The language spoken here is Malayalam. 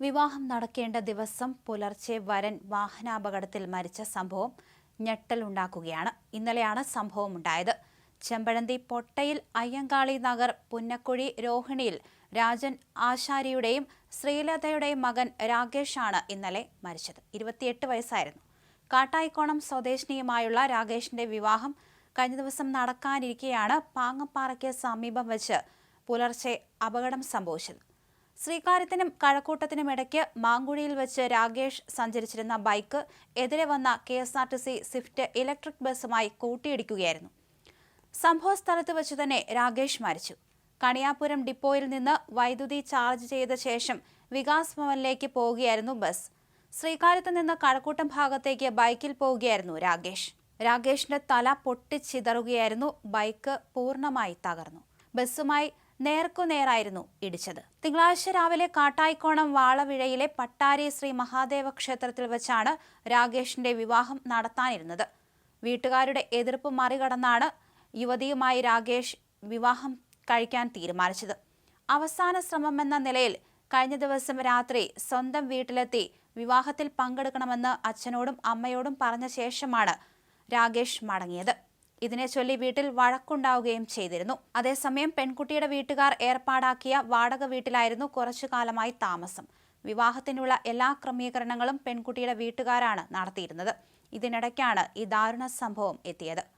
വിവാഹം നടക്കേണ്ട ദിവസം പുലർച്ചെ വരൻ വാഹനാപകടത്തിൽ മരിച്ച സംഭവം ഞെട്ടലുണ്ടാക്കുകയാണ്. ഇന്നലെയാണ് സംഭവം ഉണ്ടായത്. ചെമ്പഴന്തി പൊട്ടയിൽ അയ്യങ്കാളി നഗർ പുന്നക്കുഴി രോഹിണിയിൽ രാജൻ ആശാരിയുടെയും ശ്രീലതയുടെയും മകൻ രാകേഷാണ് ഇന്നലെ മരിച്ചത്. 28 വയസ്സായിരുന്നു. കാട്ടായിക്കോണം സ്വദേശിനിയുമായുള്ള രാകേഷിന്റെ വിവാഹം കഴിഞ്ഞ ദിവസം നടക്കാനിരിക്കെയാണ് പാങ്ങപ്പാറയ്ക്ക് സമീപം വെച്ച് പുലർച്ചെ അപകടം സംഭവിച്ചത്. ശ്രീകാര്യത്തിനും കഴക്കൂട്ടത്തിനും ഇടയ്ക്ക് മാങ്കുഴിയിൽ വെച്ച് രാകേഷ് സഞ്ചരിച്ചിരുന്ന ബൈക്ക് എതിരെ വന്ന KSRTC സ്വിഫ്റ്റ് ഇലക്ട്രിക് ബസ്സുമായി കൂട്ടിയിടിക്കുകയായിരുന്നു. സംഭവ സ്ഥലത്ത് വെച്ച് തന്നെ രാകേഷ് മരിച്ചു. കണിയാപുരം ഡിപ്പോയിൽ നിന്ന് വൈദ്യുതി ചാർജ് ചെയ്ത ശേഷം വികാസ് ഭവനിലേക്ക് പോവുകയായിരുന്നു ബസ്. ശ്രീകാര്യത്ത് നിന്ന് കഴക്കൂട്ടം ഭാഗത്തേക്ക് ബൈക്കിൽ പോവുകയായിരുന്നു രാകേഷ്. രാകേഷിന്റെ തല പൊട്ടിച്ചിതറുകയായിരുന്നു. ബൈക്ക് പൂർണ്ണമായി തകർന്നു. ബസ്സുമായി നേർക്കുനേരായിരുന്നു ഇടിച്ചത്. തിങ്കളാഴ്ച രാവിലെ കാട്ടായിക്കോണം വാളവിഴയിലെ പട്ടാരി ശ്രീ മഹാദേവ ക്ഷേത്രത്തിൽ വെച്ചാണ് രാകേഷിന്റെ വിവാഹം നടത്താനിരുന്നത്. വീട്ടുകാരുടെ എതിർപ്പ് മറികടന്നാണ് യുവതിയുമായി രാകേഷ് വിവാഹം കഴിക്കാൻ തീരുമാനിച്ചത്. അവസാന ശ്രമമെന്ന നിലയിൽ കഴിഞ്ഞ ദിവസം രാത്രി സ്വന്തം വീട്ടിലെത്തി വിവാഹത്തിൽ പങ്കെടുക്കണമെന്ന് അച്ഛനോടും അമ്മയോടും പറഞ്ഞ ശേഷമാണ് രാകേഷ് മടങ്ങിയത്. ഇതിനെ ചൊല്ലി വീട്ടിൽ വഴക്കുണ്ടാവുകയും ചെയ്തിരുന്നു. അതേസമയം പെൺകുട്ടിയുടെ വീട്ടുകാർ ഏർപ്പാടാക്കിയ വാടക വീട്ടിലായിരുന്നു കുറച്ചു കാലമായി താമസം. വിവാഹത്തിനുള്ള എല്ലാ ക്രമീകരണങ്ങളും പെൺകുട്ടിയുടെ വീട്ടുകാരാണ് നടത്തിയിരുന്നത്. ഇതിനിടയ്ക്കാണ് ഈ ദാരുണ സംഭവം എത്തിയത്.